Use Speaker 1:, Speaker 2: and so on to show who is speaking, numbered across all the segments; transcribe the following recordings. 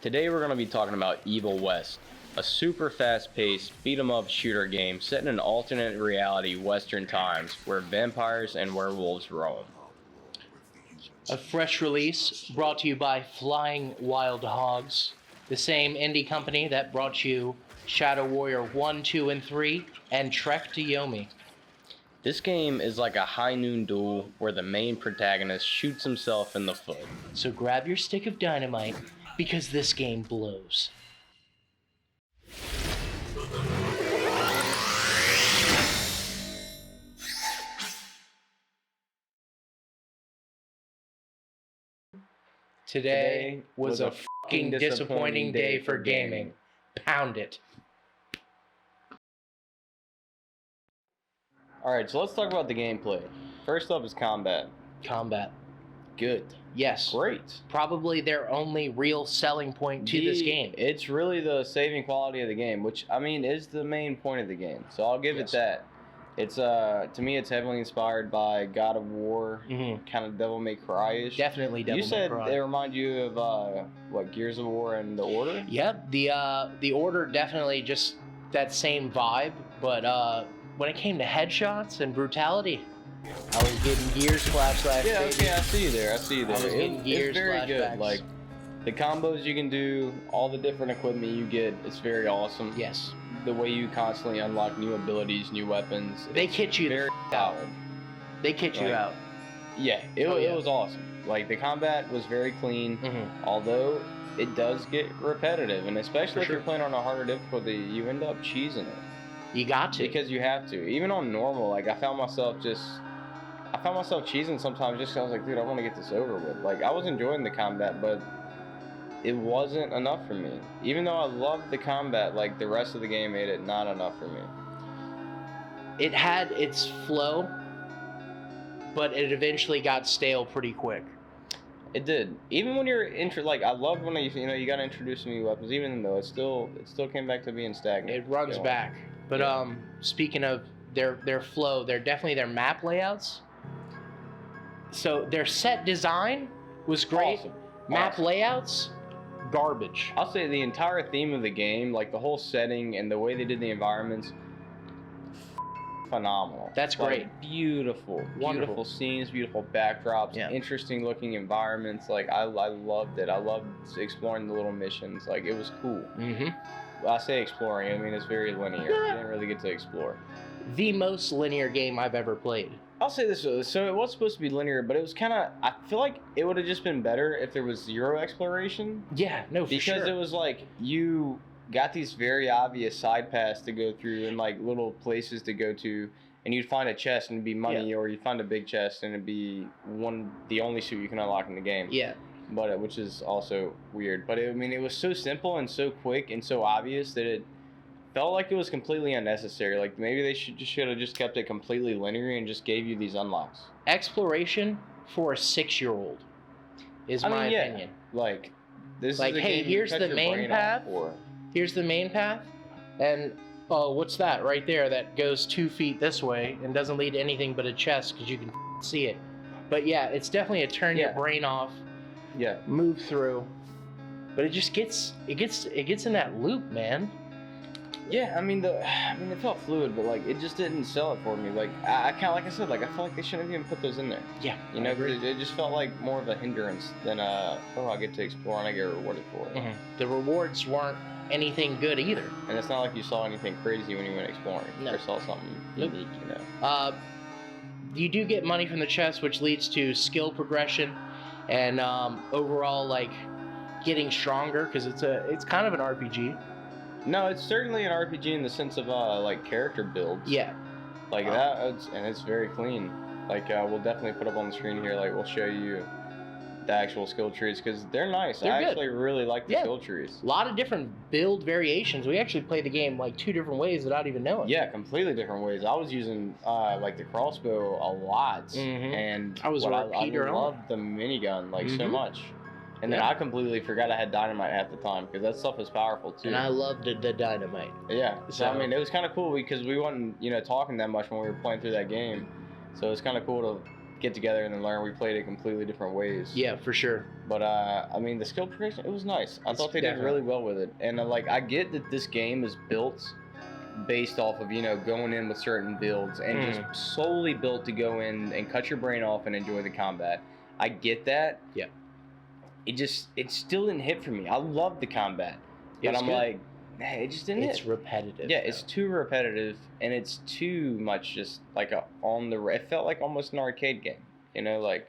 Speaker 1: Today we're going to be talking about Evil West, a super fast-paced beat-em-up shooter game set in an alternate reality Western times where vampires and werewolves roam.
Speaker 2: A fresh release brought to you by Flying Wild Hogs, the same indie company that brought you Shadow Warrior 1, 2, and 3, and Trek to Yomi.
Speaker 1: This game is like a high noon duel where the main protagonist shoots himself in the foot.
Speaker 2: So grab your stick of dynamite, because this game blows. Today was a fucking disappointing day for gaming. Pound it.
Speaker 1: Alright, so let's talk about the gameplay. First up is combat.
Speaker 2: Combat.
Speaker 1: Good.
Speaker 2: Yes.
Speaker 1: Great.
Speaker 2: Probably their only real selling point to this game.
Speaker 1: It's really the saving quality of the game, which, I mean, is the main point of the game. So I'll give it that. It's, to me, it's heavily inspired by God of War, kind of Devil May Cry-ish.
Speaker 2: Definitely Devil May Cry.
Speaker 1: You said they remind you of, what, Gears of War and The Order?
Speaker 2: Yep, the Order definitely just that same vibe, but when it came to headshots and brutality, I was getting Gears flashbacks.
Speaker 1: Yeah,
Speaker 2: baby.
Speaker 1: okay, I see you there. I was
Speaker 2: getting Gears
Speaker 1: it's very
Speaker 2: flashbacks.
Speaker 1: good. Like, the combos you can do, all the different equipment you get, it's very awesome.
Speaker 2: Yes.
Speaker 1: The way you constantly unlock new abilities, new weapons.
Speaker 2: They kit you
Speaker 1: very
Speaker 2: out. They kit you out.
Speaker 1: Yeah, it was awesome. Like, the combat was very clean, although it does get repetitive, and especially if you're playing on a harder difficulty, you end up cheesing it.
Speaker 2: You got to.
Speaker 1: Because you have to. Even on normal, like, I found myself cheesing sometimes just because I was like, dude, I want to get this over with. Like, I was enjoying the combat, but it wasn't enough for me. Even though I loved the combat, like, the rest of the game made it not enough for me.
Speaker 2: It had its flow, but it eventually got stale pretty quick.
Speaker 1: It did. Even when you're like, I loved when you got to introduce new weapons, even though it still came back to being stagnant.
Speaker 2: It runs back. But speaking of their flow, they're definitely their map layouts. So their set design was great.
Speaker 1: Awesome.
Speaker 2: Map layouts, garbage.
Speaker 1: I'll say the entire theme of the game, like the whole setting and the way they did the environments, phenomenal.
Speaker 2: That's great.
Speaker 1: Like, beautiful. Beautiful scenes, beautiful backdrops, interesting looking environments. Like, I loved it. I loved exploring the little missions. Like, it was cool. I say exploring, I mean, it's very linear. You didn't really get to explore.
Speaker 2: The most linear game I've ever played.
Speaker 1: I'll say this, so it was supposed to be linear, but it was kind of, I feel like it would have just been better if there was zero exploration.
Speaker 2: Yeah, no, for sure.
Speaker 1: Because it was like, you got these very obvious side paths to go through and like little places to go to, and you'd find a chest and it'd be money, or you'd find a big chest and it'd be the only suit you can unlock in the game.
Speaker 2: Yeah.
Speaker 1: But which is also weird. But I mean, it was so simple and so quick and so obvious that it felt like it was completely unnecessary. Like, maybe they should have just kept it completely linear and just gave you these unlocks.
Speaker 2: Exploration for a 6-year-old is my opinion.
Speaker 1: Like, this is
Speaker 2: like, hey, here's the main path. Here's the main path, and oh, what's that right there that goes 2 feet this way and doesn't lead to anything but a chest because you can see it. But yeah, it's definitely a turn your brain off.
Speaker 1: Yeah.
Speaker 2: Move through, but it just gets in that loop, man.
Speaker 1: Yeah, I mean it felt fluid, but like it just didn't sell it for me. Like I kind of, like I said, like I felt like they shouldn't have even put those in there.
Speaker 2: Yeah,
Speaker 1: you know, it just felt like more of a hindrance than I get to explore and I get rewarded for it.
Speaker 2: The rewards weren't anything good either.
Speaker 1: And it's not like you saw anything crazy when you went exploring.
Speaker 2: No.
Speaker 1: Or saw something unique, you know.
Speaker 2: You do get money from the chest, which leads to skill progression and overall like getting stronger because it's kind of an RPG.
Speaker 1: No, it's certainly an RPG in the sense of like character builds.
Speaker 2: Yeah.
Speaker 1: Like that, and it's very clean. Like we'll definitely put up on the screen here. Like we'll show you the actual skill trees because they're nice. I actually really like the skill trees.
Speaker 2: A lot of different build variations. We actually played the game like 2 different ways without even knowing.
Speaker 1: Yeah, completely different ways. I was using like the crossbow a lot, and
Speaker 2: I
Speaker 1: loved the minigun like so much. And then I completely forgot I had dynamite half the time because that stuff is powerful too.
Speaker 2: And I loved the dynamite.
Speaker 1: Yeah. So I mean, it was kind of cool because we wasn't talking that much when we were playing through that game. So it's kind of cool to get together and then learn. We played it completely different ways.
Speaker 2: Yeah, for sure.
Speaker 1: But I mean, the skill progression, it was nice. I thought they did really well with it. And like, I get that this game is built based off of, you know, going in with certain builds and just solely built to go in and cut your brain off and enjoy the combat. I get that.
Speaker 2: Yeah.
Speaker 1: It still didn't hit for me. I love the combat, but I'm like, it just didn't hit.
Speaker 2: It's repetitive.
Speaker 1: Yeah, it's too repetitive, and it's too much just like it felt like almost an arcade game, you know, like.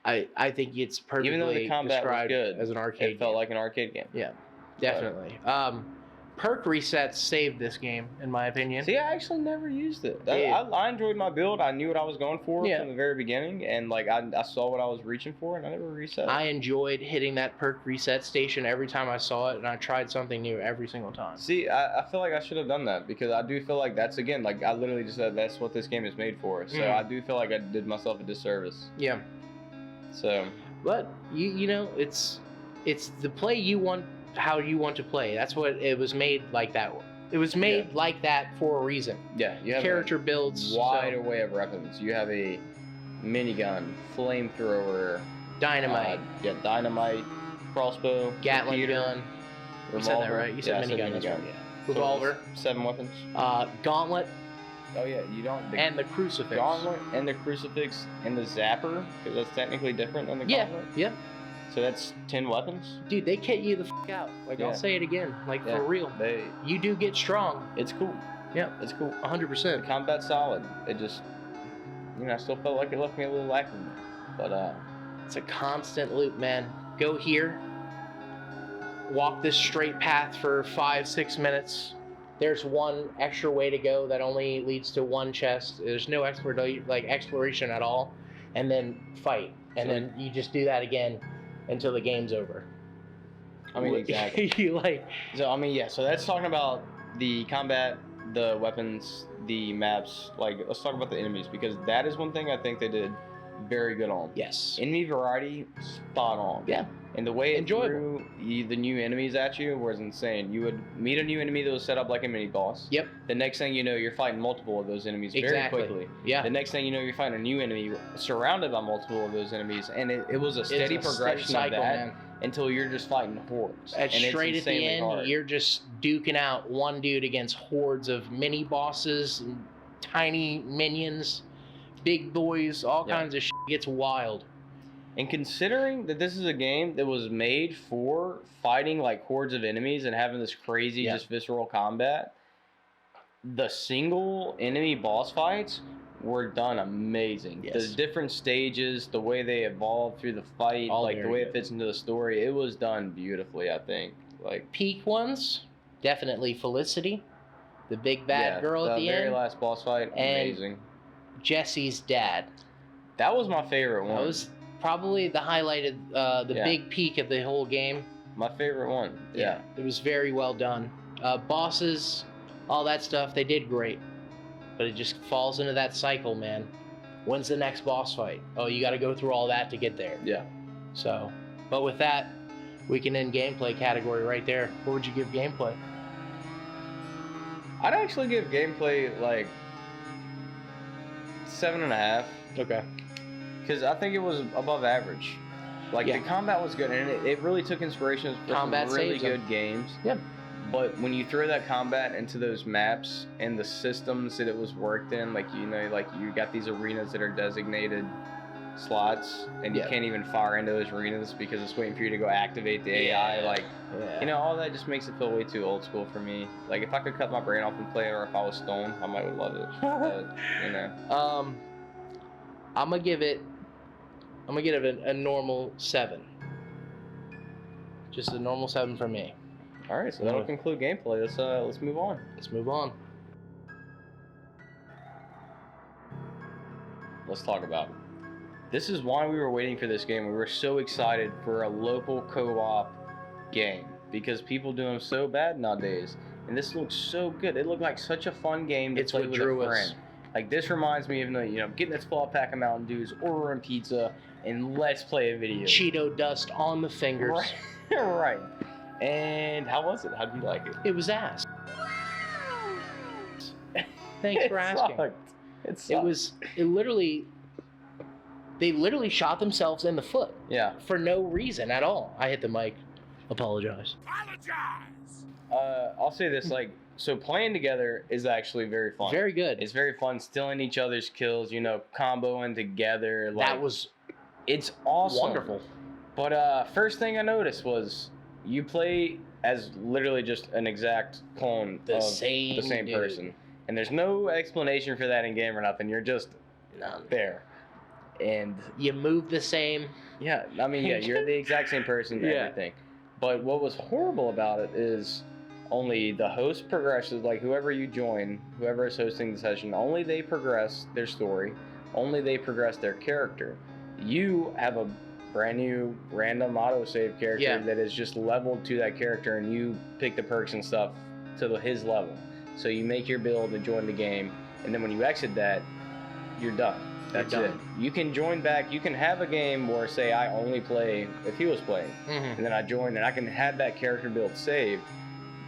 Speaker 2: I think it's perfectly
Speaker 1: even though the combat was good
Speaker 2: as an arcade.
Speaker 1: It felt like an arcade game.
Speaker 2: Yeah, definitely. Perk resets saved this game, in my opinion.
Speaker 1: See, I actually never used it. I enjoyed my build. I knew what I was going for from the very beginning, and like I saw what I was reaching for, and I never reset.
Speaker 2: I enjoyed hitting that perk reset station every time I saw it, and I tried something new every single time.
Speaker 1: See, I feel like I should have done that, because I do feel like that's, again, like I literally just said that's what this game is made for. So I do feel like I did myself a disservice.
Speaker 2: Yeah.
Speaker 1: So.
Speaker 2: But you know, it's the play you want. How you want to play. That's what it was made like that. It was made like that for a reason.
Speaker 1: Yeah, you have
Speaker 2: character builds,
Speaker 1: wide array of weapons. You have a minigun, flamethrower,
Speaker 2: dynamite.
Speaker 1: Dynamite, crossbow,
Speaker 2: Gatling gun.
Speaker 1: Revolver.
Speaker 2: You said that right? You said minigun. That's right. Yeah. Revolver.
Speaker 1: So 7 weapons.
Speaker 2: Gauntlet.
Speaker 1: Oh yeah, you don't.
Speaker 2: And the crucifix.
Speaker 1: Gauntlet and the crucifix and the zapper, because that's technically different than the gauntlet.
Speaker 2: Yeah.
Speaker 1: So that's 10 weapons?
Speaker 2: Dude, they kit you the f*** out. Like, I'll say it again. Like, for real. You do get strong.
Speaker 1: It's cool.
Speaker 2: Yeah.
Speaker 1: It's cool.
Speaker 2: 100%.
Speaker 1: The combat's solid. It just, you know, I still felt like it left me a little lacking. But,
Speaker 2: it's a constant loop, man. Go here. Walk this straight path for 5-6 minutes. There's one extra way to go that only leads to one chest. There's no exploration at all. And then fight. And then you just do that again until the game's over.
Speaker 1: I mean, exactly. So, I mean, yeah, so that's talking about the combat, the weapons, the maps. Like, let's talk about the enemies, because that is one thing I think they did very good on.
Speaker 2: Yes.
Speaker 1: Enemy variety, spot on.
Speaker 2: Yeah.
Speaker 1: And the way it threw the new enemies at you was insane. You would meet a new enemy that was set up like a mini boss.
Speaker 2: Yep.
Speaker 1: The next thing you know, you're fighting multiple of those enemies very quickly.
Speaker 2: Yeah.
Speaker 1: The next thing you know, you're fighting a new enemy surrounded by multiple of those enemies, and it was a steady progression of that until you're just fighting hordes.
Speaker 2: And straight at the end, you're just duking out one dude against hordes of mini bosses, and tiny minions, big boys, all kinds of shit. It gets wild.
Speaker 1: And considering that this is a game that was made for fighting like hordes of enemies and having this crazy, just visceral combat, the single enemy boss fights were done amazing.
Speaker 2: Yes.
Speaker 1: The different stages, the way they evolved through the fight, the way it fits into the story, it was done beautifully, I think. Like,
Speaker 2: peak ones, definitely Felicity, the big bad girl at the end.
Speaker 1: The very last boss fight, amazing.
Speaker 2: Jesse's dad.
Speaker 1: That was my favorite one.
Speaker 2: That was probably the highlight of the big peak of the whole game.
Speaker 1: My favorite one. Yeah.
Speaker 2: It was very well done. Bosses, all that stuff, they did great. But it just falls into that cycle, man. When's the next boss fight? Oh, you got to go through all that to get there.
Speaker 1: Yeah.
Speaker 2: So, but with that, we can end gameplay category right there. What would you give gameplay?
Speaker 1: I'd actually give gameplay like 7.5.
Speaker 2: Okay.
Speaker 1: Because I think it was above average. Like, the combat was good, and it really took inspiration from some really good games.
Speaker 2: Yeah.
Speaker 1: But when you throw that combat into those maps and the systems that it was worked in, like, you know, like, you got these arenas that are designated slots, and you can't even fire into those arenas because it's waiting for you to go activate the AI. Like, you know, all that just makes it feel way too old school for me. Like, if I could cut my brain off and play it, or if I was stoned, I might love it. But, you know.
Speaker 2: I'm gonna give it a normal 7. Just a normal 7 for me.
Speaker 1: All right, so that'll conclude gameplay. Let's move on.
Speaker 2: Let's move on.
Speaker 1: Let's talk about it. This is why we were waiting for this game. We were so excited for a local co-op game, because people do them so bad nowadays. And this looks so good. It looked like such a fun game to play with a friend. Like, this reminds me of, you know, getting this 12-pack of Mountain Dews, ordering pizza, and let's play a video.
Speaker 2: Cheeto dust on the fingers.
Speaker 1: Right. And how was it? How did you like it?
Speaker 2: It was ass. Thanks for asking.
Speaker 1: It sucked.
Speaker 2: It literally, They literally shot themselves in the foot.
Speaker 1: Yeah.
Speaker 2: For no reason at all. I hit the mic. Apologize.
Speaker 1: I'll say this, like, so playing together is actually very fun.
Speaker 2: Very good.
Speaker 1: It's very fun stealing each other's kills, you know, comboing together. Like, it's awesome.
Speaker 2: Wonderful.
Speaker 1: But first thing I noticed was you play as literally just an exact clone of the same person. And there's no explanation for that in game or nothing. You're just there. And
Speaker 2: you move the same.
Speaker 1: Yeah, I mean, yeah, you're the exact same person and everything. But what was horrible about it is only the host progresses, like whoever you join, whoever is hosting the session, only they progress their story, only they progress their character. You have a brand new random autosave character that is just leveled to that character, and you pick the perks and stuff to his level. So you make your build and join the game, and then when you exit that, you're done. That's it. You can join back. You can have a game where, say, I only play if he was playing, and then I join, and I can have that character build saved,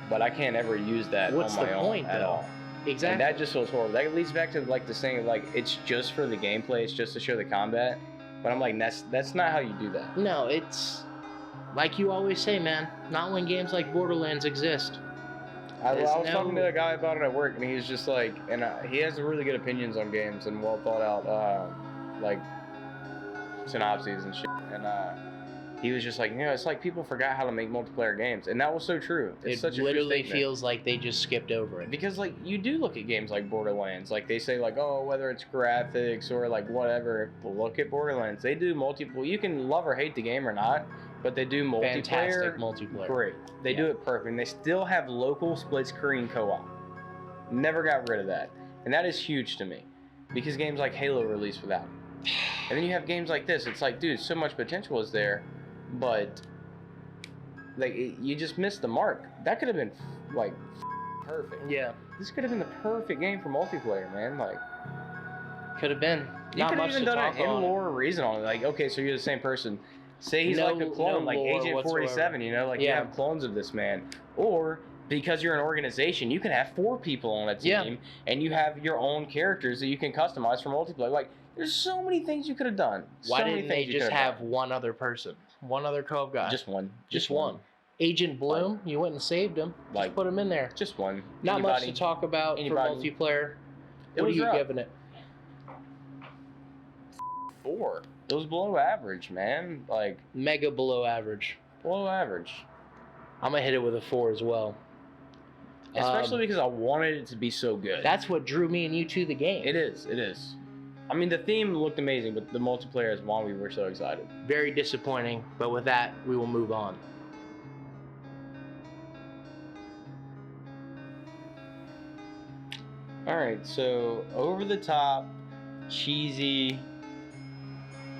Speaker 1: but I can't ever use that on my own at all.
Speaker 2: Exactly.
Speaker 1: And that just feels horrible. That leads back to like the saying, like, it's just for the gameplay. It's just to show the combat. But I'm like, that's not how you do that.
Speaker 2: No, it's like you always say, man. Not when games like Borderlands exist.
Speaker 1: I was talking to a guy about it at work, and he's just like, and he has really good opinions on games and well thought out, like synopses and shit. And he was just like, you know, it's like people forgot how to make multiplayer games, and that was so true. It's such a
Speaker 2: literally feels like they just skipped over it.
Speaker 1: Because like you do look at games like Borderlands, like they say like, oh, whether it's graphics or like whatever, but look at Borderlands. They do multiple. You can love or hate the game or not, but they do multiplayer.
Speaker 2: Fantastic multiplayer.
Speaker 1: Great. They do it perfect. And they still have local split screen co-op. Never got rid of that. And that is huge to me. Because games like Halo release without it. And then you have games like this. It's like, dude, so much potential is there, but like you just missed the mark. That could have been like perfect.
Speaker 2: Yeah.
Speaker 1: This could have been the perfect game for multiplayer, man. Like,
Speaker 2: could have been.
Speaker 1: You could have even done an in-lore reason on it. Like, okay, so you're the same person. Say he's like a clone, like Agent 47, you know, like you have clones of this man. Or because you're an organization, you can have 4 people on a team, and you have your own characters that you can customize for multiplayer. Like, there's so many things you could have done.
Speaker 2: Why didn't they just have one other person? One other co-op guy?
Speaker 1: Just one.
Speaker 2: Just one. Agent Bloom, you went and saved him. Like, just put him in there.
Speaker 1: Just one.
Speaker 2: Not much to talk about for multiplayer. What are you giving it?
Speaker 1: 4. It was below average, man. Like,
Speaker 2: mega below average.
Speaker 1: Below average.
Speaker 2: I'm gonna hit it with a 4 as well.
Speaker 1: Especially because I wanted it to be so good.
Speaker 2: That's what drew me and you to the game.
Speaker 1: It is. It is. I mean, the theme looked amazing, but the multiplayer is why we were so excited.
Speaker 2: Very disappointing, but with that, we will move on.
Speaker 1: Alright, so over the top, cheesy,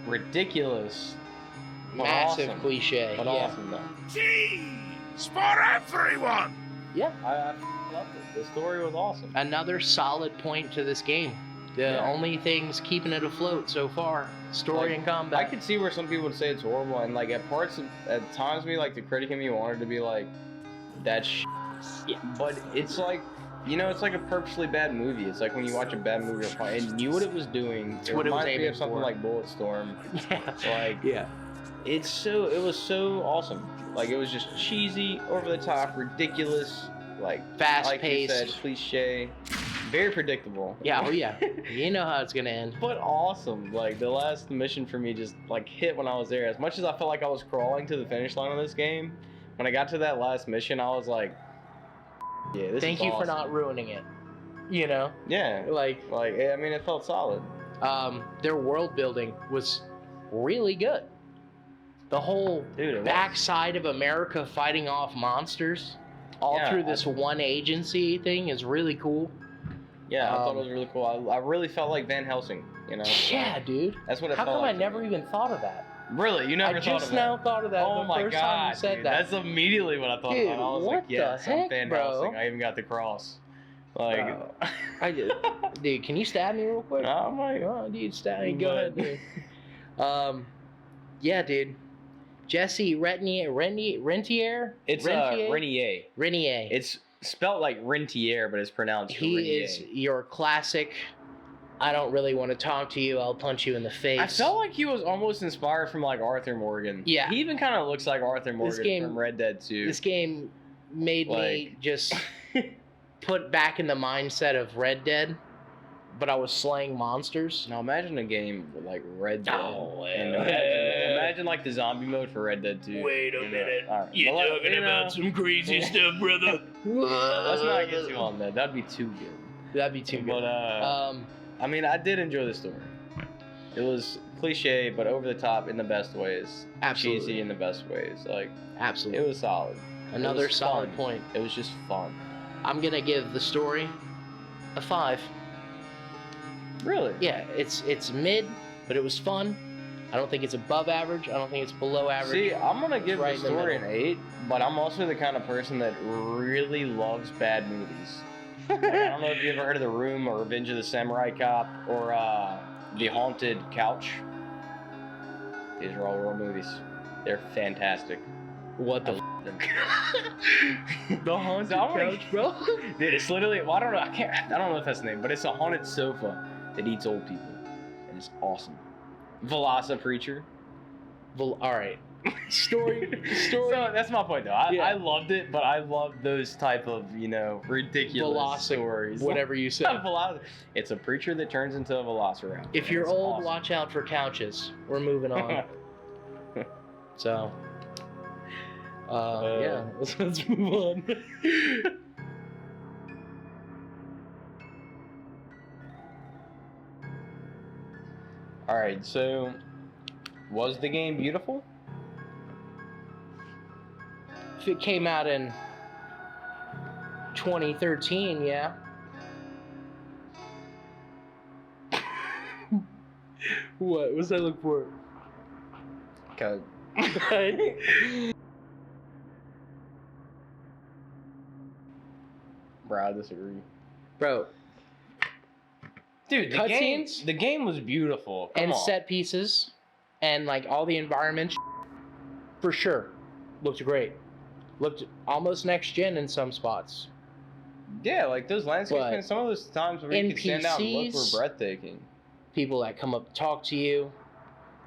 Speaker 1: ridiculous,
Speaker 2: massive
Speaker 1: awesome.
Speaker 2: Cliche.
Speaker 1: But awesome, though.
Speaker 3: Cheese for everyone!
Speaker 1: Yeah, I loved it. The story was awesome.
Speaker 2: Another solid point to this game. The only things keeping it afloat so far, story and combat.
Speaker 1: I could see where some people would say it's horrible, and like at times me, like the critic in me wanted to be like, that
Speaker 2: yeah.
Speaker 1: But it's like, you know, it's like a purposely bad movie. It's like when you watch a bad movie and it knew what it was doing. It reminds me of something like Bulletstorm. It was so awesome. Like, it was just cheesy, over the top, ridiculous, like
Speaker 2: fast-paced,
Speaker 1: like you said, cliche, very predictable.
Speaker 2: Yeah, oh yeah. You know how it's gonna end.
Speaker 1: But awesome. Like, the last mission for me just like hit when I was there. As much as I felt like I was crawling to the finish line of this game, when I got to that last mission, I was like, yeah, this is
Speaker 2: Thank you
Speaker 1: awesome.
Speaker 2: for not ruining it. You know?
Speaker 1: Yeah. Like I mean, it felt solid.
Speaker 2: Their world building was really good. The whole backside of America fighting off monsters all through this one agency thing is really cool.
Speaker 1: Yeah, I thought it was really cool. I really felt like Van Helsing, you know?
Speaker 2: Yeah, dude.
Speaker 1: That's what it
Speaker 2: How
Speaker 1: felt
Speaker 2: come
Speaker 1: like
Speaker 2: I never even thought of that?
Speaker 1: Really? You never thought of that?
Speaker 2: I just now thought of that
Speaker 1: oh
Speaker 2: the
Speaker 1: my
Speaker 2: first
Speaker 1: God,
Speaker 2: time you said
Speaker 1: dude,
Speaker 2: that.
Speaker 1: That's immediately what I thought
Speaker 2: dude,
Speaker 1: about. I was like, yes, I'm Van Helsing. I even got the cross. Like,
Speaker 2: dude, can you stab me real quick?
Speaker 1: Oh my
Speaker 2: God, dude, stab me. Go ahead, dude. Yeah, dude. Jesse Rentier?
Speaker 1: It's Rentier.
Speaker 2: Rentier.
Speaker 1: It's spelled like Rentier, but it's pronounced Rentier.
Speaker 2: He is your classic I don't really want to talk to you. I'll punch you in the face.
Speaker 1: I felt like he was almost inspired from like Arthur Morgan.
Speaker 2: Yeah.
Speaker 1: He even kind of looks like Arthur Morgan from Red Dead 2.
Speaker 2: This game made me just put back in the mindset of Red Dead, but I was slaying monsters.
Speaker 1: Now imagine a game with like Red Dead.
Speaker 2: Oh,
Speaker 1: and imagine like the zombie mode for Red Dead 2.
Speaker 2: Wait a minute.
Speaker 1: Right.
Speaker 3: You're talking about some crazy stuff, brother.
Speaker 1: Let's not get too on that. That'd be too good.
Speaker 2: That'd be too good.
Speaker 1: But I mean, I did enjoy the story. It was cliche, but over the top in the best ways.
Speaker 2: Absolutely.
Speaker 1: Cheesy in the best ways. Like,
Speaker 2: absolutely.
Speaker 1: it was solid.
Speaker 2: Another
Speaker 1: was
Speaker 2: solid
Speaker 1: fun.
Speaker 2: point.
Speaker 1: It was just fun.
Speaker 2: I'm gonna give the story a 5.
Speaker 1: Really?
Speaker 2: Yeah, it's mid, but it was fun. I don't think it's above average. I don't think it's below average.
Speaker 1: See, I'm gonna give
Speaker 2: Right
Speaker 1: the
Speaker 2: in the
Speaker 1: story an
Speaker 2: middle.
Speaker 1: 8, but I'm also the kind of person that really loves bad movies. Like, I don't know if you ever heard of The Room or Revenge of the Samurai Cop or The Haunted Couch. These are all real movies. They're fantastic.
Speaker 2: What the?
Speaker 1: The Haunted Couch, bro. Dude, it's literally. Well, I don't know. I don't know if that's the name, but it's a haunted sofa that eats old people, and it's awesome. Velasa Preacher.
Speaker 2: All right. Story.
Speaker 1: So that's my point, though. I
Speaker 2: Yeah.
Speaker 1: loved it, but I love those type of ridiculous
Speaker 2: Velociraptor,
Speaker 1: stories.
Speaker 2: whatever you say.
Speaker 1: It's a preacher that turns into a velociraptor.
Speaker 2: If you're
Speaker 1: It's
Speaker 2: old,
Speaker 1: awesome.
Speaker 2: watch out for couches. We're moving on. So. Yeah. Let's move on.
Speaker 1: All right. So, was the game beautiful?
Speaker 2: If it came out in 2013, yeah. What? What's that look for?
Speaker 1: Cause bro, I disagree.
Speaker 2: Bro,
Speaker 1: Dude, the game was beautiful. Come
Speaker 2: and
Speaker 1: on.
Speaker 2: set pieces and like all the environments for sure looked great. Looked almost next gen in some spots.
Speaker 1: Yeah, like those landscapes,
Speaker 2: But
Speaker 1: man, some of those times where you could stand out and look were
Speaker 2: NPCs
Speaker 1: breathtaking.
Speaker 2: People that come up to talk to you,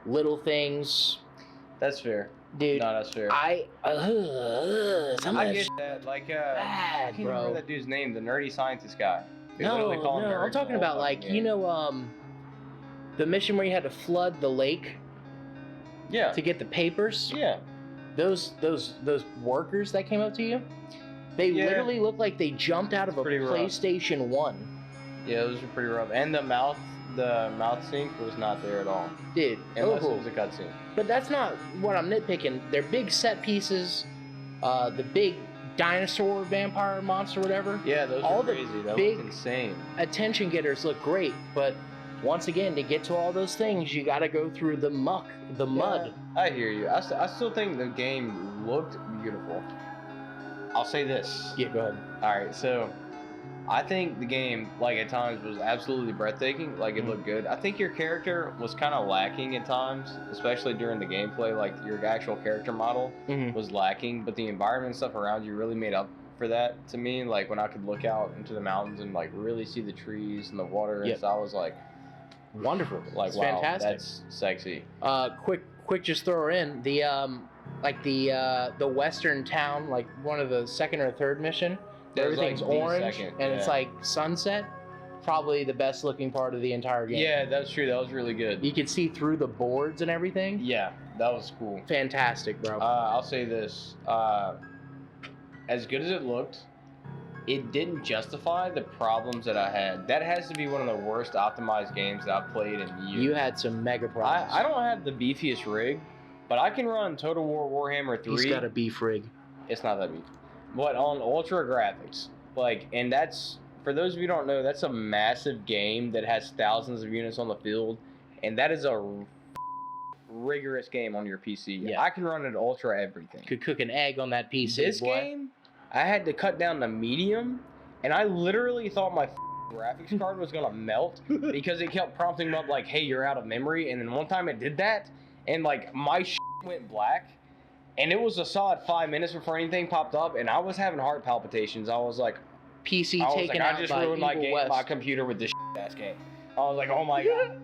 Speaker 2: little things.
Speaker 1: That's fair.
Speaker 2: Dude,
Speaker 1: No, that's fair.
Speaker 2: I some
Speaker 1: I
Speaker 2: of that
Speaker 1: get that. Like, I
Speaker 2: bad,
Speaker 1: can't
Speaker 2: bro.
Speaker 1: remember that dude's name, the nerdy scientist guy. They
Speaker 2: No,
Speaker 1: literally call him
Speaker 2: no,
Speaker 1: nerd
Speaker 2: I'm talking
Speaker 1: the whole
Speaker 2: about like,
Speaker 1: fucking
Speaker 2: you
Speaker 1: game.
Speaker 2: know, the mission where you had to flood the lake
Speaker 1: Yeah.
Speaker 2: to get the papers.
Speaker 1: Yeah.
Speaker 2: Those workers that came up to you, they
Speaker 1: Yeah.
Speaker 2: literally looked like they jumped out of a
Speaker 1: Pretty rough.
Speaker 2: PlayStation 1.
Speaker 1: Yeah, those were pretty rough. And the mouth sync was not there at all.
Speaker 2: Dude,
Speaker 1: Unless it was a cutscene.
Speaker 2: But that's not what I'm nitpicking. They're big set pieces, the big dinosaur vampire monster, whatever.
Speaker 1: Yeah, those
Speaker 2: All
Speaker 1: were
Speaker 2: the
Speaker 1: crazy. That
Speaker 2: big-
Speaker 1: was insane.
Speaker 2: Attention getters look great, but once again, to get to all those things, you got to go through the muck, the mud.
Speaker 1: Yeah, I hear you. I still think the game looked beautiful. I'll say this.
Speaker 2: Yeah, go ahead.
Speaker 1: All right, so I think the game, like at times, was absolutely breathtaking. Like it looked good. I think your character was kind of lacking at times, especially during the gameplay. Like your actual character model was lacking, but the environment and stuff around you really made up for that to me. Like when I could look out into the mountains and like really see the trees and the water, and so I was like,
Speaker 2: Wonderful.
Speaker 1: like
Speaker 2: It's
Speaker 1: wow,
Speaker 2: fantastic.
Speaker 1: that's sexy.
Speaker 2: Quick, just throw her in the the western town, like one of the second or third mission.
Speaker 1: That was, like,
Speaker 2: Everything's
Speaker 1: the
Speaker 2: orange,
Speaker 1: second,
Speaker 2: and it's
Speaker 1: yeah.
Speaker 2: like sunset. Probably the best looking part of the entire game.
Speaker 1: Yeah, that's true. That was really good.
Speaker 2: You could see through the boards and everything.
Speaker 1: Yeah, that was cool.
Speaker 2: Fantastic, bro.
Speaker 1: I'll say this. As good as it looked, it didn't justify the problems that I had. That has to be one of the worst optimized games that I've played in years.
Speaker 2: You had some mega problems.
Speaker 1: I don't have the beefiest rig, but I can run Total War Warhammer 3.
Speaker 2: He's got a beef rig.
Speaker 1: It's not that beef. But on ultra graphics. Like, and that's, for those of you who don't know, that's a massive game that has thousands of units on the field. And that is a rigorous game on your PC.
Speaker 2: Yeah.
Speaker 1: I can run it ultra everything.
Speaker 2: Could cook an egg on that PC.
Speaker 1: This
Speaker 2: boy.
Speaker 1: game, I had to cut down to medium, and I literally thought my graphics card was gonna melt because it kept prompting me up like, "Hey, you're out of memory." And then one time it did that, and like my went black, and it was a solid 5 minutes before anything popped up, and I was having heart palpitations. I was like,
Speaker 2: PC taken out
Speaker 1: I just
Speaker 2: by
Speaker 1: ruined my
Speaker 2: Evil
Speaker 1: game,
Speaker 2: West.
Speaker 1: my computer with this ass game. I was like, oh my god.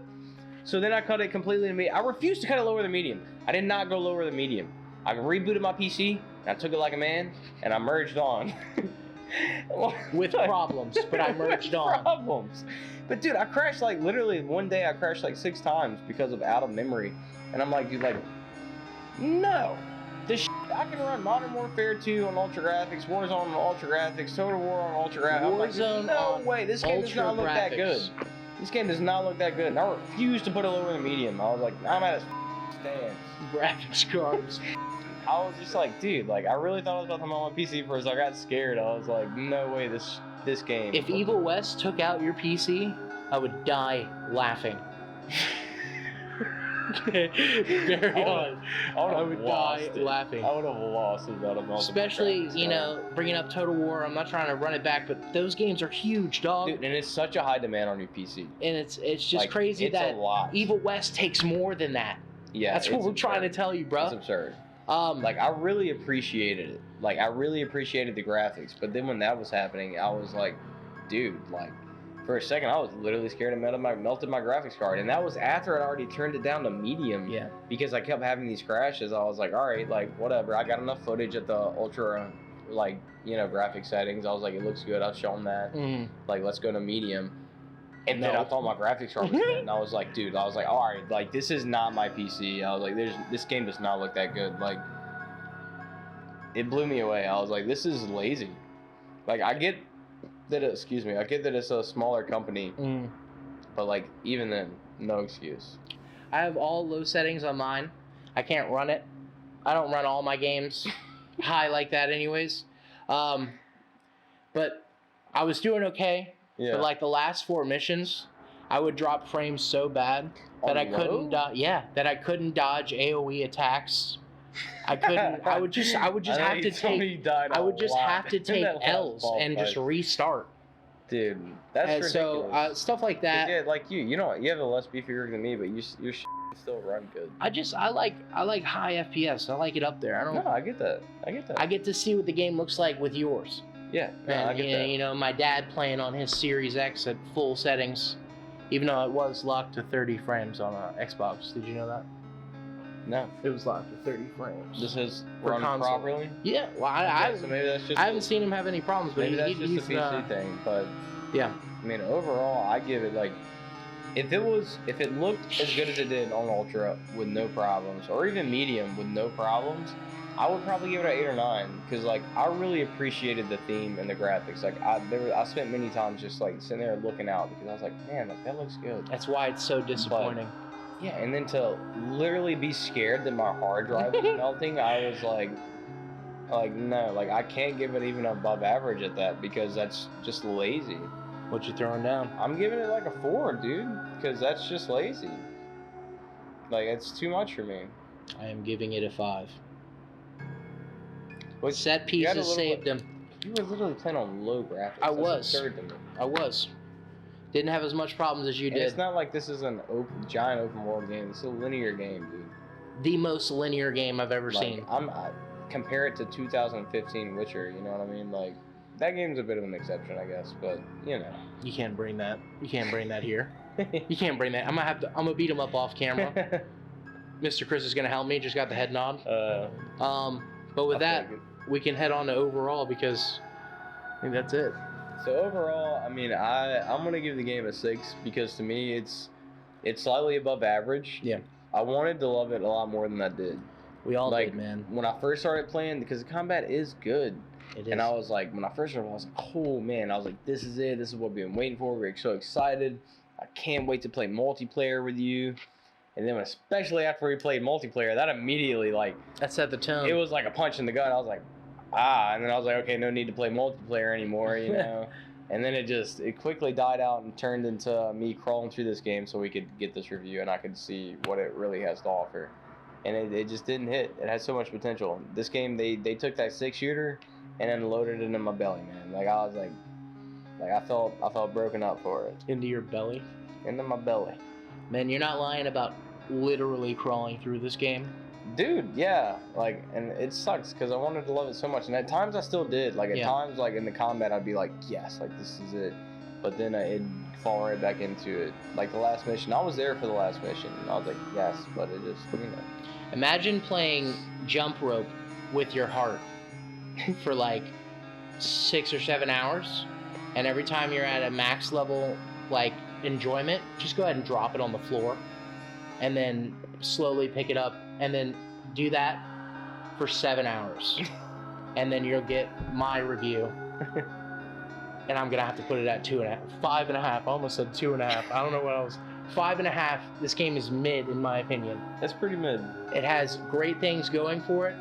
Speaker 1: So then I cut it completely to medium. I refused to cut it lower than medium. I did not go lower than medium. I rebooted my PC, and I took it like a man, and I merged on.
Speaker 2: With problems, but I merged on.
Speaker 1: Problems. But dude, I crashed like literally one day. I crashed like 6 times because of out of memory, and I'm like, dude, like, no, this I can run Modern Warfare 2 on Ultra Graphics, Warzone on Ultra Graphics, Total War on Ultra Graphics.
Speaker 2: Warzone
Speaker 1: like, no
Speaker 2: on
Speaker 1: way, this game does not look that good. This game does not look that good, and I refused to put it lower than medium. I was like, I'm at a stance.
Speaker 2: Graphics cards.
Speaker 1: I was just like, dude, like, I really thought I was about to come on my PC first. I got scared. I was like, no way, this game.
Speaker 2: If Evil West took out your PC, I would die laughing. Very honest. I would die laughing.
Speaker 1: I would have lost it without a
Speaker 2: Especially, you know, bringing up Total War. I'm not trying to run it back, but those games are huge, dog.
Speaker 1: Dude, and it's such a high demand on your PC.
Speaker 2: And it's just
Speaker 1: like,
Speaker 2: crazy
Speaker 1: it's
Speaker 2: that
Speaker 1: a lot.
Speaker 2: Evil West takes more than that.
Speaker 1: Yeah,
Speaker 2: that's what we're trying to tell you, bro.
Speaker 1: It's absurd. Like, I really appreciated it. Like, I really appreciated the graphics. But then when that was happening, I was like, dude, like, for a second, I was literally scared of melted my graphics card. And that was after I'd already turned it down to medium.
Speaker 2: Yeah. Because
Speaker 1: I kept having these crashes. I was like, all right, like, whatever. I got enough footage at the ultra, like, you know, graphic settings. I was like, it looks good. I've shown that. Like, let's go to medium. And then I thought my graphics card was good, and I was like, dude, all right, like, this is not my PC. I was like, this game does not look that good. Like, it blew me away. I was like, this is lazy. Like, I get that it's a smaller company, but like, even then, no excuse.
Speaker 2: I have all low settings on mine. I can't run it. I don't run all my games high like that anyways. But I was doing okay.
Speaker 1: Yeah.
Speaker 2: But like the last 4 missions, I would drop frames so bad that I couldn't dodge AoE attacks. I couldn't. I would just have to take. I would just have to take L's and just restart.
Speaker 1: Dude, that's ridiculous.
Speaker 2: So stuff like that.
Speaker 1: Yeah, like you know, you have a less beefier than me, but your still run good.
Speaker 2: I like high FPS. I like it up there.
Speaker 1: No, I get that.
Speaker 2: I get to see what the game looks like with yours.
Speaker 1: Yeah, no,
Speaker 2: and
Speaker 1: I get that.
Speaker 2: You know, my dad playing on his Series X at full settings, even though it was locked to 30 frames on Xbox. Did you know that?
Speaker 1: No,
Speaker 2: it was locked to 30 frames.
Speaker 1: This is run properly.
Speaker 2: Yeah, well,
Speaker 1: so maybe that's just.
Speaker 2: I haven't seen him have any problems, but
Speaker 1: maybe that's just a PC thing. But
Speaker 2: yeah,
Speaker 1: I mean, overall, I give it like, if it looked as good as it did on Ultra with no problems, or even medium with no problems, I would probably give it an 8 or 9, because like, I really appreciated the theme and the graphics. Like, I spent many times just like sitting there looking out, because I was like, man, like, that looks good.
Speaker 2: That's why it's so disappointing.
Speaker 1: But, yeah, and then to literally be scared that my hard drive was melting, I was like no, like, I can't give it even above average at that, because that's just lazy.
Speaker 2: What you throwing down?
Speaker 1: I'm giving it like a 4, dude, because that's just lazy. Like, it's too much for me.
Speaker 2: I am giving it a 5.
Speaker 1: But
Speaker 2: set pieces saved him.
Speaker 1: You were literally playing on low graphics.
Speaker 2: I was.
Speaker 1: That's absurd to me.
Speaker 2: I was. Didn't have as much problems as you did.
Speaker 1: It's not like this is an giant open world game. It's a linear game, dude.
Speaker 2: The most linear game I've ever seen.
Speaker 1: I compare it to 2015 Witcher. You know what I mean? Like, that game's a bit of an exception, I guess. But you know.
Speaker 2: You can't bring that. You can't bring that here. You can't bring that. I'm gonna beat him up off camera. Mr. Chris is gonna help me. Just got the head nod. But with that, we can head on to overall, because I think that's it.
Speaker 1: So overall, I mean, I'm gonna give the game a 6, because to me it's slightly above average.
Speaker 2: Yeah.
Speaker 1: I wanted to love it a lot more than I did.
Speaker 2: We all did, man.
Speaker 1: When I first started playing, because the combat is good.
Speaker 2: It is.
Speaker 1: And I was like, when I first started, I was like, oh man, I was like, this is it. This is what we've been waiting for. We're so excited. I can't wait to play multiplayer with you. And then especially after we played multiplayer, that immediately, like...
Speaker 2: that set the tone.
Speaker 1: It was like a punch in the gut. I was like, and then I was like, okay, no need to play multiplayer anymore, you know? And then it quickly died out and turned into me crawling through this game so we could get this review and I could see what it really has to offer. And it just didn't hit. It had so much potential. This game, they took that 6-shooter and then loaded it into my belly, man. Like, I was like I felt broken up for it.
Speaker 2: Into your belly?
Speaker 1: Into my belly.
Speaker 2: Man, you're not lying about literally crawling through this game.
Speaker 1: Dude, yeah, like, and it sucks because I wanted to love it so much, and at times I still did. Like, at times, like, in the combat, I'd be like, yes, like, this is it. but then it'd fall right back into it. Like the last mission, I was there for the last mission, and I was like, yes, but it just,
Speaker 2: Imagine playing jump rope with your heart for like 6 or 7 hours, and every time you're at a max level, like, enjoyment, just go ahead and drop it on the floor, and then slowly pick it up, and then do that for 7 hours, and then you'll get my review. And I'm gonna have to put it at 2.5, 5.5. I almost said 2.5. I don't know what else. 5.5. This game is mid, in my opinion.
Speaker 1: That's pretty mid.
Speaker 2: It has great things going for it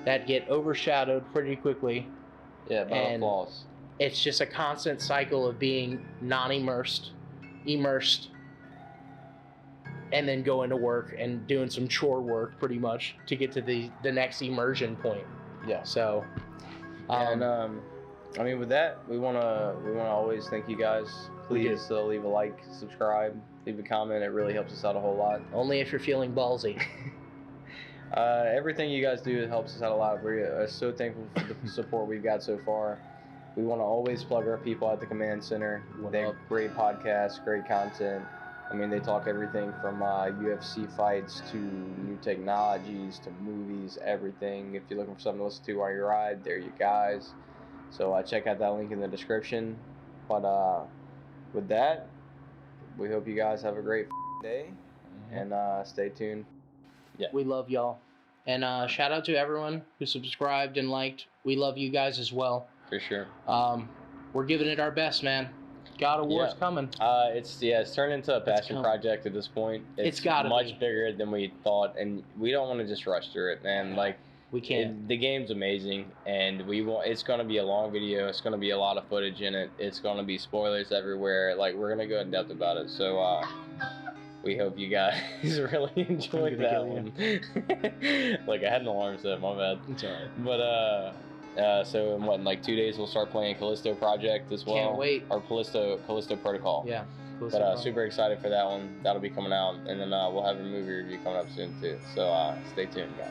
Speaker 2: that get overshadowed pretty quickly.
Speaker 1: Yeah, battle flaws.
Speaker 2: It's just a constant cycle of being non-immersed, immersed, and then going to work and doing some chore work pretty much to get to the next immersion point.
Speaker 1: Yeah.
Speaker 2: So,
Speaker 1: I mean, with that, we wanna always thank you guys. Please leave a like, subscribe, leave a comment. It really helps us out a whole lot.
Speaker 2: Only if you're feeling ballsy.
Speaker 1: Everything you guys do helps us out a lot. We're so thankful for the support we've got so far. We want to always plug our people at the command center. They have great podcasts, great content. I mean, they talk everything from UFC fights to new technologies to movies, everything. If you're looking for something to listen to while you ride, there you guys. So check out that link in the description. But with that, we hope you guys have a great day, and stay tuned.
Speaker 2: Yeah. We love y'all. And shout out to everyone who subscribed and liked. We love you guys as well.
Speaker 1: For sure.
Speaker 2: We're giving it our best, man. God of War's coming.
Speaker 1: It's turned into a passion project at this point.
Speaker 2: It's gotta
Speaker 1: much bigger than we thought, and we don't want to just rush through it, man. Like,
Speaker 2: we can't.
Speaker 1: The game's amazing, and it's gonna be a long video. It's gonna be a lot of footage in it. It's gonna be spoilers everywhere. Like, we're gonna go in depth about it. So we hope you guys really enjoyed that one. Like, I had an alarm set. My bad.
Speaker 2: It's alright.
Speaker 1: But so in like 2 days we'll start playing Callisto Project as well.
Speaker 2: Can't wait.
Speaker 1: Or Callisto Protocol.
Speaker 2: Yeah.
Speaker 1: But super excited for that one. That'll be coming out, and then we'll have a movie review coming up soon too. So stay tuned, guys.